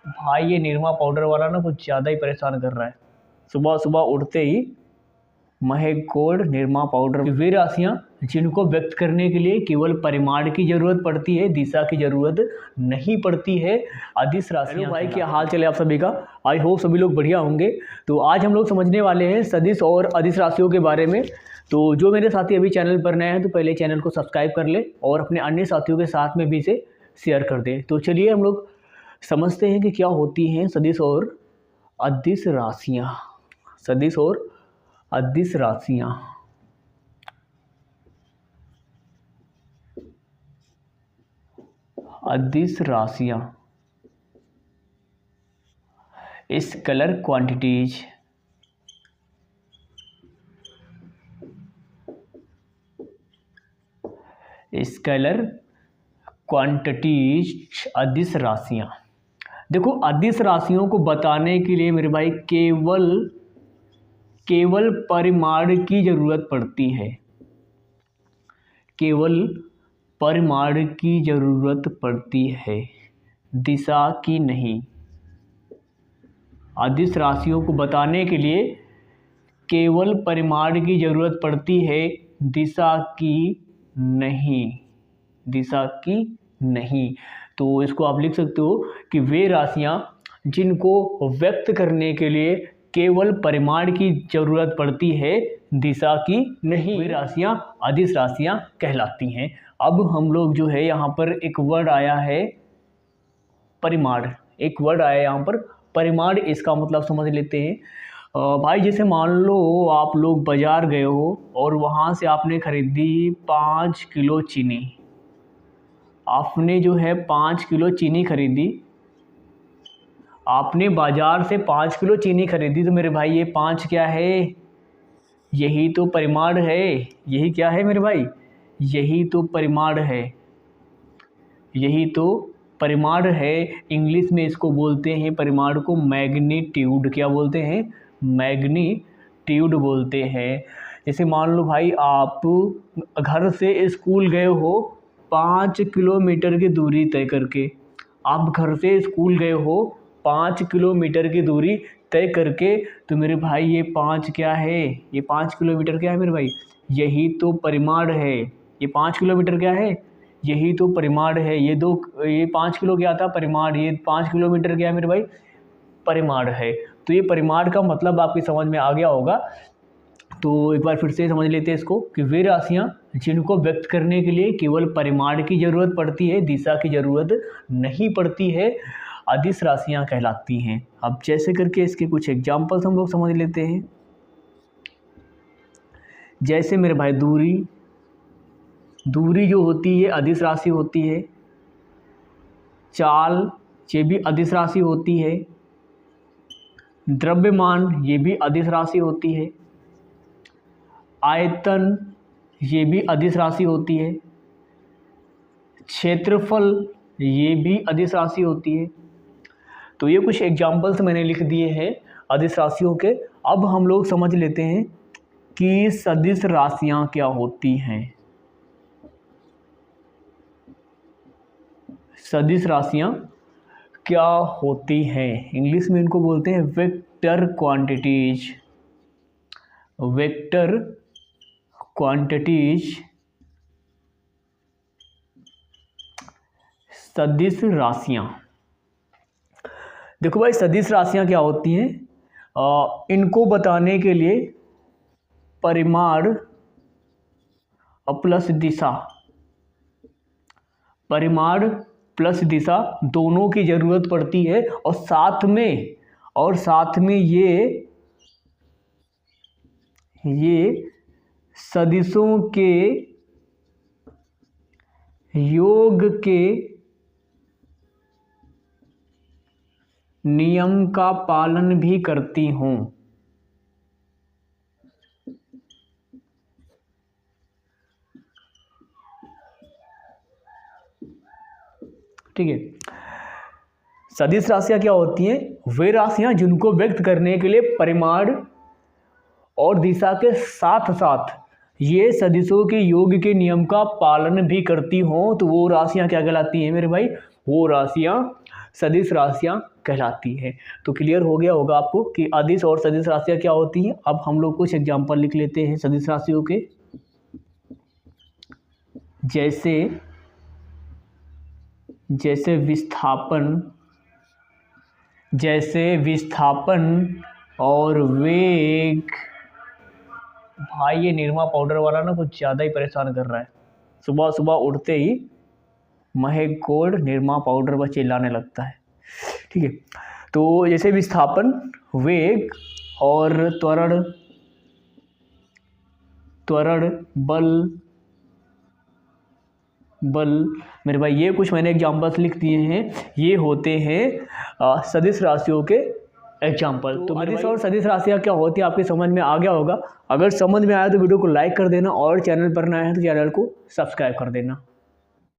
भाई ये निरमा पाउडर वाला ना कुछ ज़्यादा ही परेशान कर रहा है। सुबह सुबह उठते ही महक गोल्ड निरमा पाउडर। वे राशियाँ जिनको व्यक्त करने के लिए केवल परिमाण की जरूरत पड़ती है, दिशा की जरूरत नहीं पड़ती है। अदिश राशियाँ। भाई क्या हाल चले आप सभी का? आई होप सभी लोग बढ़िया होंगे। तो आज हम लोग समझने वाले हैं सदिश और अदिश राशियों के बारे में। तो जो मेरे साथी अभी चैनल पर नए हैं तो पहले चैनल को सब्सक्राइब कर ले और अपने अन्य साथियों के साथ में भी इसे शेयर कर दे। तो चलिए हम लोग समझते हैं कि क्या होती हैं सदिश और अदिश राशियाँ। सदिश और अदिश राशियाँ। अदिश राशियाँ स्केलर क्वांटिटीज। स्केलर क्वांटिटीज अदिश राशियाँ। देखो अदिश राशियों को बताने के लिए मेरे भाई केवल परिमाण की जरूरत पड़ती है। केवल परिमाण की जरूरत पड़ती है, दिशा की नहीं। अदिश राशियों को बताने के लिए केवल परिमाण की जरूरत पड़ती है, दिशा की नहीं। दिशा की नहीं। तो इसको आप लिख सकते हो कि वे राशियां जिनको व्यक्त करने के लिए केवल परिमाण की जरूरत पड़ती है, दिशा की नहीं, वे राशियां अदिश राशियां कहलाती हैं। अब हम लोग जो है यहाँ पर एक वर्ड आया है परिमाण। एक वर्ड आया यहाँ पर परिमाण, इसका मतलब समझ लेते हैं। भाई जैसे मान लो आप लोग बाजार गए हो और वहाँ से आपने खरीदी 5 किलो चीनी। आपने जो है 5 किलो चीनी खरीदी। आपने बाजार से 5 किलो चीनी खरीदी तो मेरे भाई ये 5 क्या है? यही तो परिमाण है। यही क्या है मेरे भाई? यही तो परिमाण है। यही तो परिमाण है। इंग्लिश में इसको बोलते हैं परिमाण को मैग्नीट्यूड। क्या बोलते हैं? मैग्नीट्यूड बोलते हैं। जैसे मान लो भाई आप घर से स्कूल गए हो 5 किलोमीटर की दूरी तय करके। आप घर से स्कूल गए हो 5 किलोमीटर की दूरी तय करके, तो मेरे भाई ये 5 क्या है? ये 5 किलोमीटर क्या है मेरे भाई? यही तो परिमाण है। ये 5 किलोमीटर क्या है? यही तो परिमाण है। ये 5 किलो क्या था? परिमाण। ये 5 किलोमीटर क्या है मेरे भाई? परिमाण है। तो ये परिमाण का मतलब आपकी समझ में आ गया होगा। तो एक बार फिर से समझ लेते हैं इसको कि वे राशियाँ जिनको व्यक्त करने के लिए केवल परिमाण की जरूरत पड़ती है, दिशा की जरूरत नहीं पड़ती है, अदिश राशियाँ कहलाती हैं। अब जैसे करके इसके कुछ एग्जाम्पल्स हम लोग समझ लेते हैं। जैसे मेरे भाई दूरी जो होती है अदिश राशि होती है। चाल ये भी अदिश राशि होती है। द्रव्यमान ये भी अदिश राशि होती है। आयतन ये भी अदिश राशि होती है। क्षेत्रफल ये भी अदिश राशि होती है। तो ये कुछ एग्जाम्पल्स मैंने लिख दिए हैं अदिश राशियों के। अब हम लोग समझ लेते हैं कि सदिश राशियां क्या होती हैं। सदिश राशियां क्या होती हैं? इंग्लिश में इनको बोलते हैं वेक्टर क्वांटिटीज। वेक्टर क्वांटिटीज सदिश राशियां। देखो भाई सदिश राशियां क्या होती हैं? इनको बताने के लिए परिमाण प्लस दिशा, परिमाण प्लस दिशा दोनों की जरूरत पड़ती है। और साथ में ये सदिशों के योग के नियम का पालन भी करती हों। ठीक है। सदिश राशियां क्या होती हैं? वे राशियां जिनको व्यक्त करने के लिए परिमाण और दिशा के साथ साथ ये सदिशों के योग के नियम का पालन भी करती हों, तो वो राशियां क्या कहलाती हैं मेरे भाई? वो राशियां सदिश राशियाँ कहलाती हैं। तो क्लियर हो गया होगा आपको कि अदिश और सदिश राशियाँ क्या होती हैं। अब हम लोग कुछ एग्जाम्पल लिख लेते हैं सदिश राशियों के। जैसे विस्थापन और वेग। भाई ये निरमा पाउडर वाला ना कुछ ज़्यादा ही परेशान कर रहा है। सुबह सुबह उठते ही महक गोल्ड निरमा पाउडर बस चिल्लाने लगता है। ठीक है, तो जैसे विस्थापन, वेग और त्वरण बल मेरे भाई, ये कुछ मैंने एग्जाम्पल्स लिख दिए हैं। ये होते हैं सदिश राशियों के एग्जाम्पल। तो अदिश और सदिश राशियाँ क्या होती है आपके समझ में आ गया होगा। अगर समझ में आया तो वीडियो को लाइक कर देना और चैनल पर नया है तो चैनल को सब्सक्राइब कर देना।